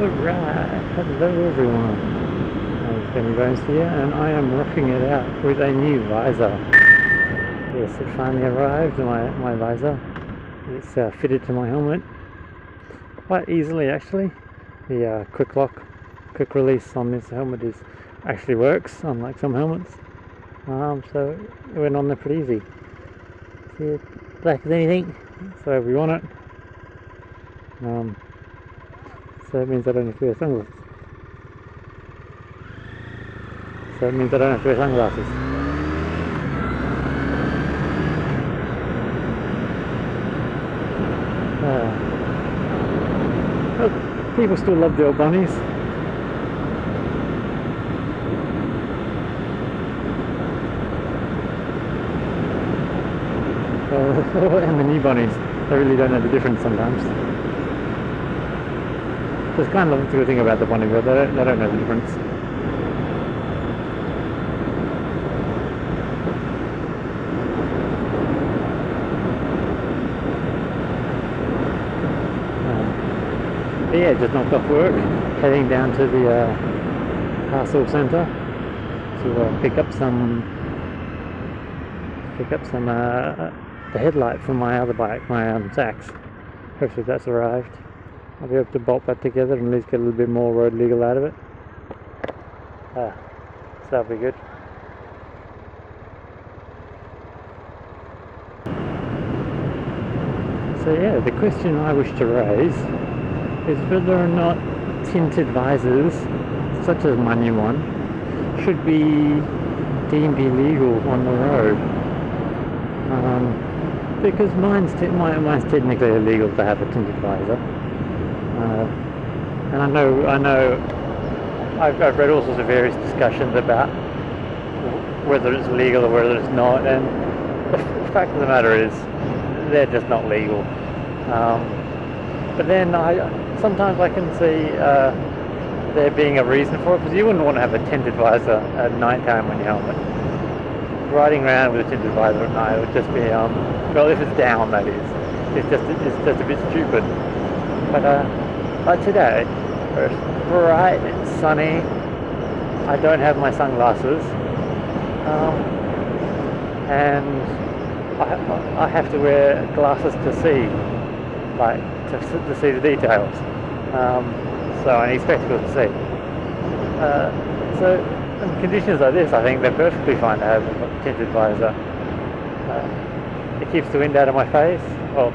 Alright, hello everyone. Benny Bones here, and I am rocking it out with a new visor. Yes, it finally arrived, my visor. It's fitted to my helmet quite easily actually. The quick release on this helmet actually works, unlike some helmets. So it went on there pretty easy. See it black as anything, so we want it. So it means I don't have to wear sunglasses. Well, people still love the old bunnies. And the new bunnies, they really don't know the difference sometimes. There's kind of a good thing about the Bonneville, they don't know the difference. But yeah, just knocked off work, heading down to the Castle Centre to pick up some the headlight from my other bike, my Sax. Hopefully that's arrived. I'll be able to bolt that together and at least get a little bit more road legal out of it. So that'll be good. So yeah, the question I wish to raise is whether or not tinted visors, such as my new one, should be deemed illegal on the road. Because mine's technically illegal to have a tinted visor. And I know I've read all sorts of various discussions about whether it's legal or whether it's not, and the fact of the matter is they're just not legal. But then sometimes I can see there being a reason for it, because you wouldn't want to have a tinted visor at night time on your helmet. Riding around with a tinted visor at night would just be well, if it's down, that is. It's just a bit stupid. But like today, where it's bright and sunny, I don't have my sunglasses, and I have to wear glasses to see, like to see the details. So I need spectacles to see. So in conditions like this, I think they're perfectly fine to have a tinted visor. It keeps the wind out of my face. Well,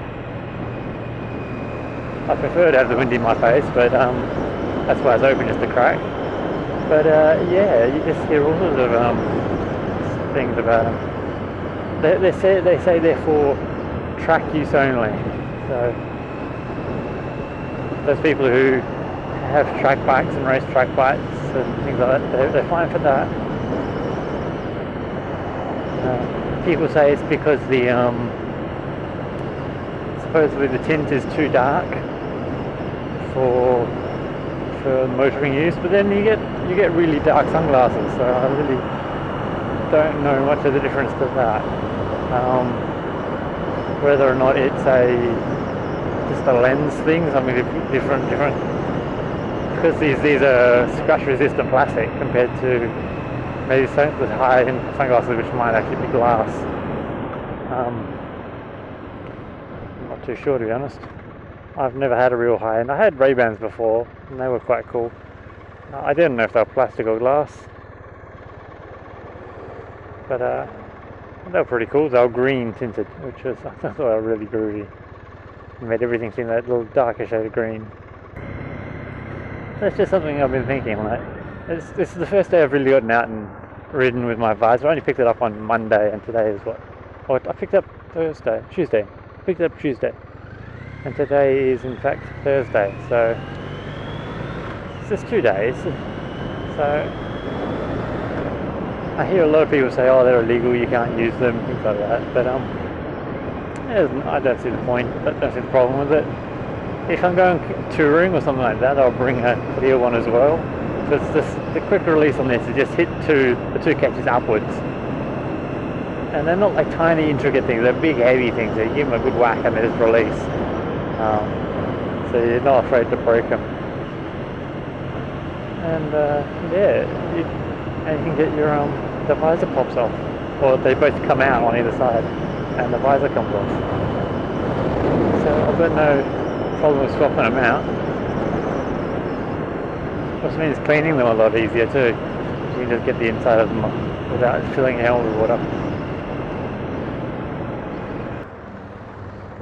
I prefer to have the wind in my face, but that's why it's open, just a crack. But yeah, you just hear all sorts of things about them. They say they're for track use only. So those people who have track bikes and race track bikes and things like that, they're fine for that. People say it's because the supposedly the tint is too dark for motoring use, but then you get really dark sunglasses, so I really don't know much of the difference to that. Whether or not it's just a lens thing, something different, because these are scratch resistant plastic compared to maybe the high-end sunglasses which might actually be glass. I'm not too sure, to be honest. I've never had a real high-end. I had Ray-Bans before and they were quite cool. I didn't know if they were plastic or glass, but they were pretty cool. They were green tinted, which was, I thought, they were really groovy. It made everything seem that little darker shade of green. That's just something I've been thinking, like, this is the first day I've really gotten out and ridden with my visor. I only picked it up on Monday, and today is what? Oh, I picked it up Tuesday. Picked it up Tuesday. And today is in fact Thursday, so it's just 2 days. So I hear a lot of people say, oh, they're illegal, you can't use them, things like that, but I don't see the point, I don't see the problem with it. If I'm going touring or something like that, I'll bring a clear one as well, because the quick release on this is just hit the two catches upwards, and they're not like tiny intricate things, they're big heavy things, so you give them a good whack and they just release. So you're not afraid to break them. and yeah, and you can get your the visor pops off, or they both come out on either side, and the visor comes off. So I've got no problem with swapping them out. Which means cleaning them a lot easier too. You can just get the inside of them without filling your helmet with water.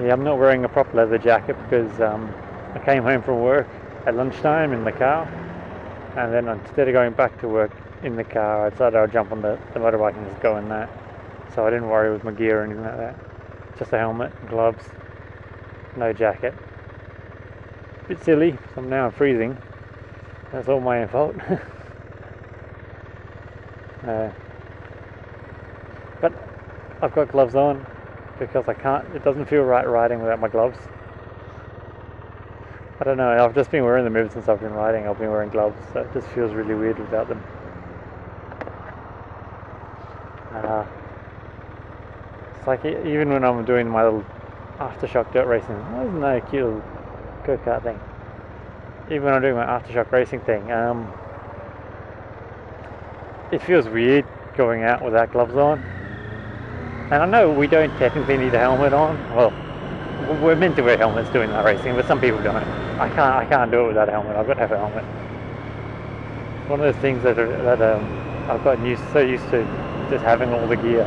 Yeah, I'm not wearing a proper leather jacket because I came home from work at lunchtime in the car, and then instead of going back to work in the car, I decided I'd jump on the motorbike and just go in that. So I didn't worry with my gear or anything like that. Just a helmet, gloves, no jacket. Bit silly, so now I'm freezing. That's all my own fault. But I've got gloves on because it doesn't feel right riding without my gloves. I don't know, I've just been wearing them ever since I've been riding. I've been wearing gloves, so it just feels really weird without them. It's like even when I'm doing my little aftershock dirt racing, isn't that a cute little go-kart thing? Even when I'm doing my aftershock racing thing, it feels weird going out without gloves on. And I know we don't technically need a helmet on. Well, we're meant to wear helmets doing that racing, but some people don't. I can't do it without a helmet. I've got to have a helmet. One of those things that I've gotten so used to just having all the gear.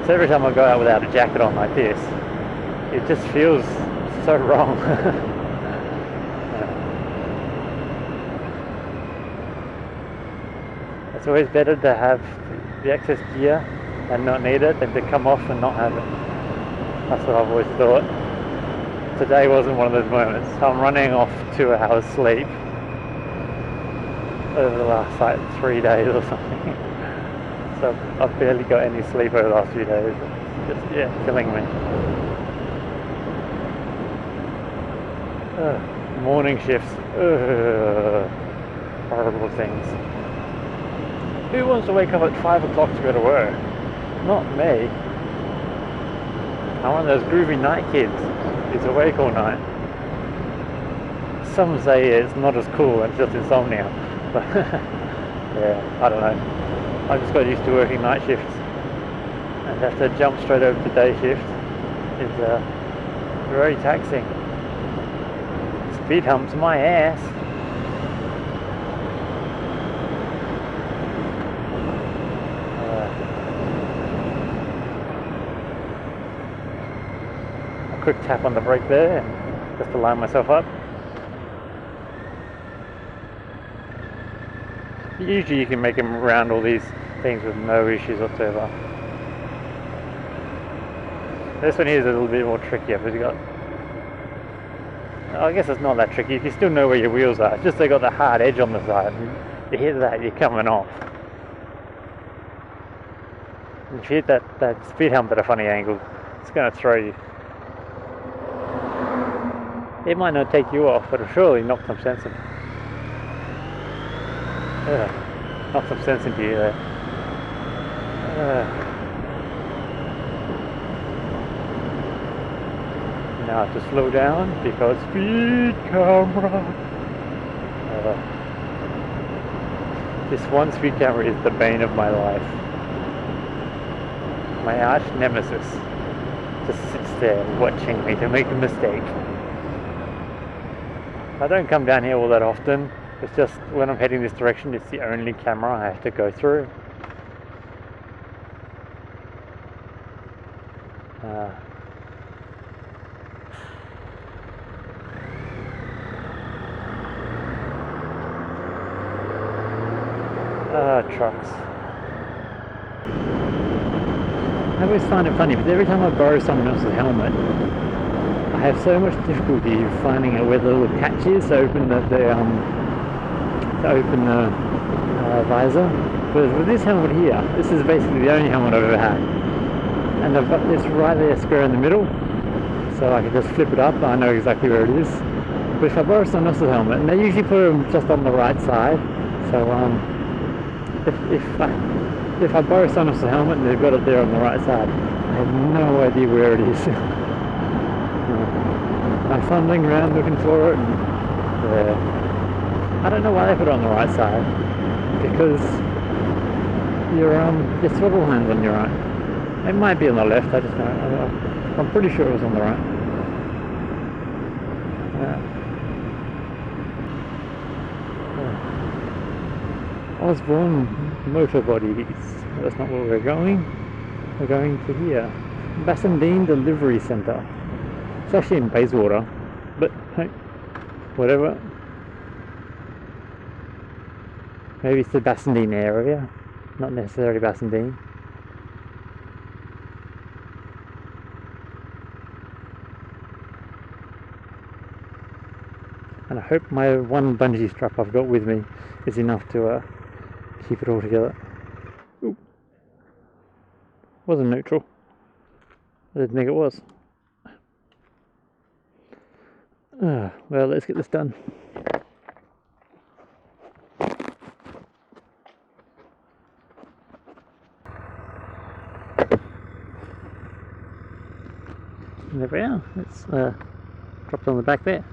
So every time I go out without a jacket on like this, it just feels so wrong. It's always better to have the excess gear and not need it than to come off and not have it. That's what I've always thought. Today wasn't one of those moments. I'm running off 2 hours sleep over the last like 3 days or something. So I've barely got any sleep over the last few days. It's just killing me. Morning shifts. Horrible things. Who wants to wake up at 5 o'clock to go to work? Not me. I'm one of those groovy night kids who's awake all night. Some say it's not as cool, it's just insomnia. But yeah, I don't know. I just got used to working night shifts, and to have to jump straight over to day shift is very taxing. Speed humps my ass. A quick tap on the brake there, and just to line myself up. Usually you can make them around all these things with no issues whatsoever. This one here is a little bit more trickier because you got, I guess it's not that tricky, you still know where your wheels are, it's just they got the hard edge on the side, and you hit that, you're coming off. And if you hit that speed hump at a funny angle, it's going to throw you. It might not take you off, but it'll surely knock some sense into you. Knock some sense into you there. Now I have to slow down because speed camera. This one speed camera is the bane of my life. My arch nemesis just sits there watching me to make a mistake. I don't come down here all that often. It's just when I'm heading this direction, it's the only camera I have to go through. Trucks. I always find it funny, but every time I borrow someone else's helmet, I have so much difficulty finding out where the little catch is to open the visor. Whereas with this helmet here, this is basically the only helmet I've ever had, and I've got this right there square in the middle, so I can just flip it up. I know exactly where it is. But if I borrow someone else's helmet, and they usually put them just on the right side, so if I borrow someone else's helmet and they've got it there on the right side, I have no idea where it is. I'm fumbling around looking for it, and I don't know why they put it on the right side, because your throttle hand's on your right. It might be on the left, I just don't. I'm pretty sure it was on the right. Osborne Motor Bodies. That's not where we're going. We're going to here. Bassendean Delivery Centre. It's actually in Bayswater, but hey, whatever. Maybe it's the Bassendean area, not necessarily Bassendean. And I hope my one bungee strap I've got with me is enough to keep it all together. Ooh. Wasn't neutral. I didn't think it was. Well, let's get this done. There we are. Let's drop it on the back there.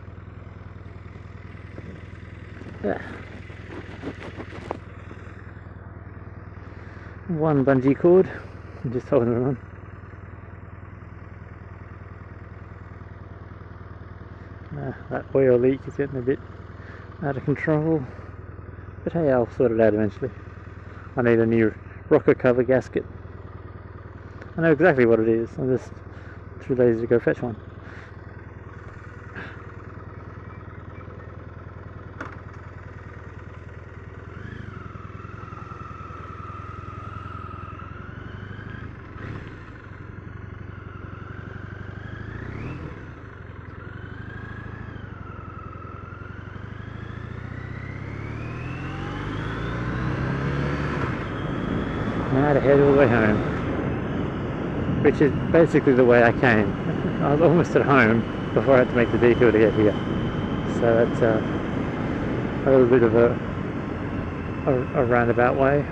Yeah. One bungee cord. I'm just holding it on. That oil leak is getting a bit out of control, but hey, I'll sort it out eventually. I need a new rocker cover gasket. I know exactly what it is, I'm just too lazy to go fetch one. Now to head all the way home, which is basically the way I came. I was almost at home before I had to make the detour to get here, so that's a little bit of a roundabout way.